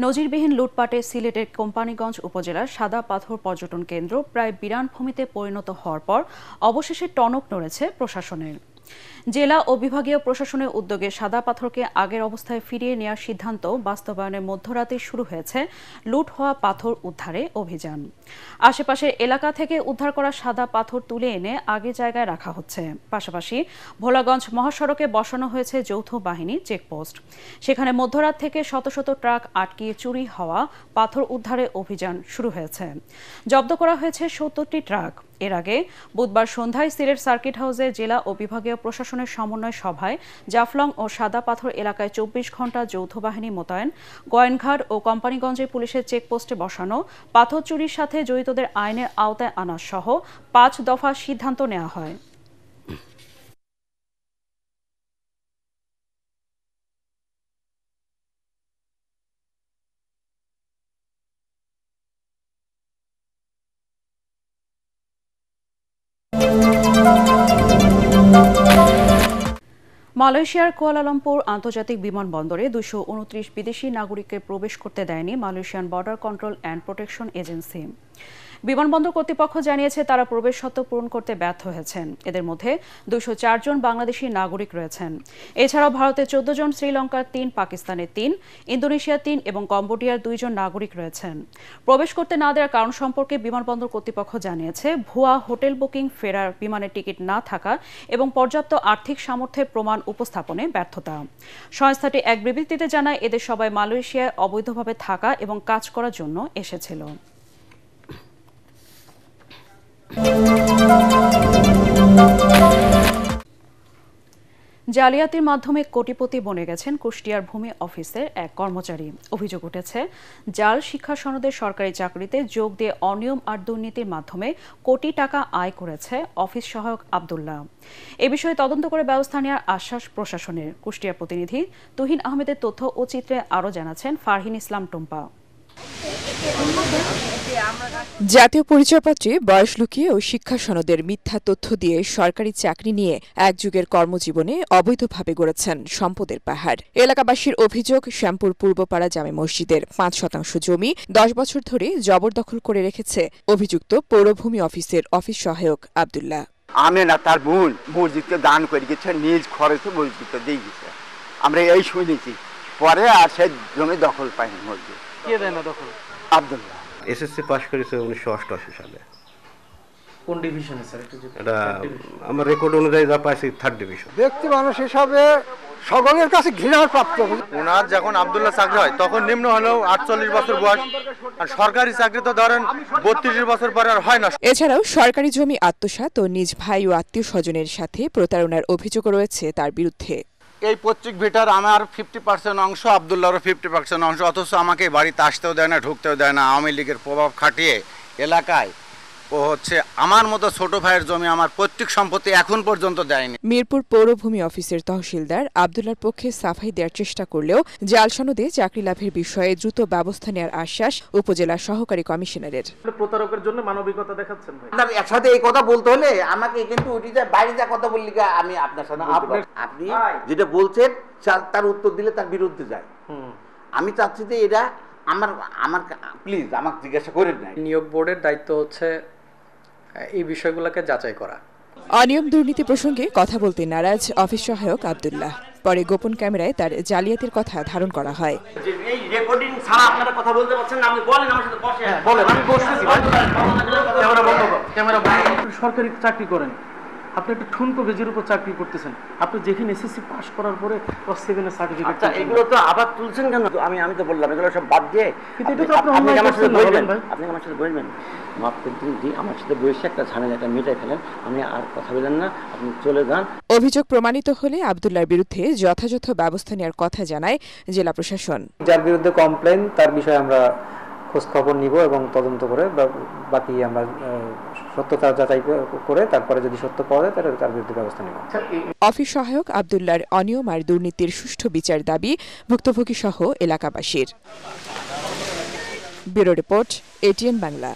নজিরবিহীন লুটপাটে সিলেটের কোম্পানীগঞ্জ উপজেলার সাদা পাথর পর্যটন কেন্দ্র প্রায় বিরান ভূমিতে পরিণত হওয়ার পর অবশেষে টনক নড়েছে প্রশাসনের। জেলা ও বিভাগীয় প্রশাসনের উদ্যোগে সাদা পাথরকে আগের অবস্থায় ফিরিয়ে নেওয়ার সিদ্ধান্ত বাস্তবায়নের মধ্যরাতে শুরু হয়েছে লুট হওয়া পাথর উদ্ধারে অভিযান। আশেপাশের এলাকা থেকে উদ্ধার করা সাদা পাথর তুলে এনে আগের জায়গায় রাখা হচ্ছে। পাশাপাশি ভোলাগঞ্জ মহাসড়কে বসানো হয়েছে যৌথ বাহিনী চেকপোস্ট। সেখানে মধ্যরাত থেকে শত শত ট্রাক আটকিয়ে চুরি হওয়া পাথর উদ্ধারে অভিযান শুরু হয়েছে। জব্দ করা হয়েছে ৭০টি ট্রাক। এর আগে বুধবার সন্ধ্যায় সিলেট সার্কিট হাউসে জেলা ও বিভাগীয় প্রশাসনের সমন্বয় সভায় জাফলং ও সাদা পাথর এলাকায় ২৪ ঘণ্টা যৌথ বাহিনী মোতায়েন, গোয়েনঘাট ও কোম্পানীগঞ্জে পুলিশের চেকপোস্টে বসানো, পাথর চুরির সাথে জড়িতদের আইনের আওতায় আনা সহ ৫ দফা সিদ্ধান্ত নেওয়া হয়। মালয়েশিয়ার কুয়ালালামপুর আন্তর্জাতিক বিমানবন্দরে ২২৯ বিদেশি নাগরিককে প্রবেশ করতে দেয়নি Malaysian border control and protection agency. বিমানবন্দর কর্তৃপক্ষ জানিয়েছে তারা প্রবেশ শর্ত পূরণ করতে ব্যর্থ হয়েছেন। এদের মধ্যে ২০৪ জন বাংলাদেশি নাগরিক রয়েছেন। এছাড়াও ভারতের ১৪ জন, শ্রীলঙ্কার ৩, পাকিস্তানের ৩, ইন্দোনেশিয়ার ৩ এবং কম্বোডিয়ার ২ জন নাগরিক রয়েছেন। প্রবেশ করতে না দেওয়ার কারণ সম্পর্কে বিমানবন্দর কর্তৃপক্ষ জানিয়েছে ভুয়া হোটেল বুকিং, ফেরার বিমানের টিকিট না থাকা এবং পর্যাপ্ত আর্থিক সামর্থ্যের প্রমাণ উপস্থাপনে ব্যর্থতা। সংস্থাটি এক বিবৃতিতে জানায় এদের সবাই মালয়েশিয়ায় অবৈধভাবে থাকা এবং কাজ করার জন্য এসেছিল। জালিয়াতির মাধ্যমে কোটিপতি বনে গেছেন কুষ্টিয়ার ভূমি অফিসের এক কর্মচারী। অভিযোগ উঠেছে জাল শিক্ষা সনদের সরকারি চাকরিতে যোগ দিয়ে অনিয়ম আর দুর্নীতির মাধ্যমে কোটি টাকা আয় করেছে অফিস সহায়ক আব্দুল্লাহ। এ বিষয়ে তদন্ত করে ব্যবস্থা নেওয়ার আশ্বাস প্রশাসনের। কুষ্টিয়ার প্রতিনিধি তুহিন আহমেদের তথ্য ও চিত্রে আরও জানাচ্ছেন ফারহিন ইসলাম টুম্পা। জাতীয় পরিচয়পত্রে বয়স লুকিয়ে ও শিক্ষা সনদের মিথ্যা তথ্য দিয়ে সরকারি চাকরি নিয়ে এক যুগের কর্মজীবনে অবৈধভাবে গড়েছেন সম্পদের পাহাড়। এলাকাবাসীর অভিযোগ, শ্যামপুর পূর্বপাড়া জামে মসজিদের ৫% জমি ১০ বছর ধরে জবরদখল করে রেখেছে অভিযুক্ত পৌরভূমি অফিসের অফিস সহায়ক আব্দুল্লাহ। আমি না, তার বোন মসজিদকে দান করে গেছে, নিজ খরচে মসজিদকে দিয়ে গেছে। আমরা এই শুনেছি। পরে আর সে জমি দখল পায়নি মসজিদ। কে দেয় না দখল? আব্দুল্লাহ। এসএসসি পাস করেছে ১৯৮৮ সালে। কোন ডিভিশনে স্যার? এটা আমার রেকর্ড অনুযায়ী যা পাইছি 3rd ডিভিশন। ব্যক্তি মানুষ হিসাবে সকলের কাছে ঘৃণার প্রাপ্ত। ওনার যখন আব্দুল্লাহ চাকরি হয় তখন নিম্ন হলেও ৪৮ বছর বয়স, আর সরকারি চাকরি তো ধরেন ৩২ বছর পরে আর হয় না। এছাড়াও সরকারি জমি আত্মসাৎ ও নিজ ভাই ও আত্মীয় স্বজনের সাথে প্রতারণার অভিযোগ রয়েছে তার বিরুদ্ধে। এই পৈতৃক ভিটার আমার 50% অংশ, আব্দুল্লাহর 50% অংশ, অথচ আমাকে বাড়িতে আসতেও দেয় না, ঢুকতেও দেয় না। আওয়ামী লীগের প্রভাব খাটিয়ে এলাকায় ও হচ্ছে আমার মতো ছোট ভাইয়ের জমি আমার পৈতৃক সম্পত্তি এখন পর্যন্ত দেয়নি। মিরপুর পৌরভূমি অফিসের তহসিলদার আব্দুল্লাহর পক্ষে সাফাই দেওয়ার চেষ্টা করলেও জাল সনদে চাকরি লাভের বিষয়ে দ্রুত ব্যবস্থা নেওয়ার আশ্বাস উপজেলা সহকারী কমিশনারের। প্রতারকের জন্য মানবিকতা দেখাচ্ছেন ভাই। আপনার একসাথে এই কথা বলতে হলে আমাকে কিন্তু বাইরে যা কথা বললি আমি আপনার সাথে আপনি যেটা বলছেন তার উত্তর দিলে তার বিরুদ্ধে যায়। আমি চাচ্ছি যে এটা আমার প্লিজ আমাকে জিজ্ঞাসা করেন না। নিয়োগ বোর্ডের দায়িত্ব হচ্ছে এই বিষয়গুলোকে যাচাই করা। অনিয়ম দুর্নীতি প্রসঙ্গে কথা বলতে নারাজ অফিস সহায়ক আব্দুল্লাহ। পরে গোপন ক্যামেরায় তার জালিয়াতির কথা ধারণ করা হয়। এই রেকর্ডিং ছাড়া আপনারা কথা বলতে পারছেন না, আপনি বলেন আমার সাথে বসে। বলেন, আমি বসতেছি। ক্যামেরা বন্ধ করো, ক্যামেরা বন্ধ। সরকারি চাকরি করেন, আপনি একটা ঠুনকো বেজের উপর চাকরি করতেছেন। আপনি যেখানে এসএসসি পাস করার পরে +7 সার্টিফিকেট। আচ্ছা, এগুলো তো আবার তুলছেন কেন? আমি তো বললাম এগুলো সব বাদ দিয়ে কিন্তু এটা তো আপনি আমার সাথে বলবেন ভাই। আপনি আমার সাথে বলবেন, মাফ করে দিন, আমার সাথে বসে একটা ঝামেলাটা মিটাই ফেলেন। আপনি আর কথা বলেন না, আপনি চলে যান। অভিযোগ প্রমাণিত হলে আব্দুল্লাহর বিরুদ্ধে যথাযথ ব্যবস্থা নেওয়ার কথা জানায় জেলা প্রশাসন। যার বিরুদ্ধে কমপ্লেইন তার বিষয়ে আমরা খোঁজ খবর নিব এবং তদন্ত করে বাকি আমরা সত্যতা যাচাই করে তারপরে যদি সত্য পাওয়া যায় তাহলে তার বিরুদ্ধে ব্যবস্থা নেব। অফিস সহায়ক আব্দুল্লাহর অনিয়ম আর দুর্নীতির সুষ্ঠু বিচার দাবি ভুক্তভোগী সহ এলাকাবাসীর। Bureau report, ATN Bangla.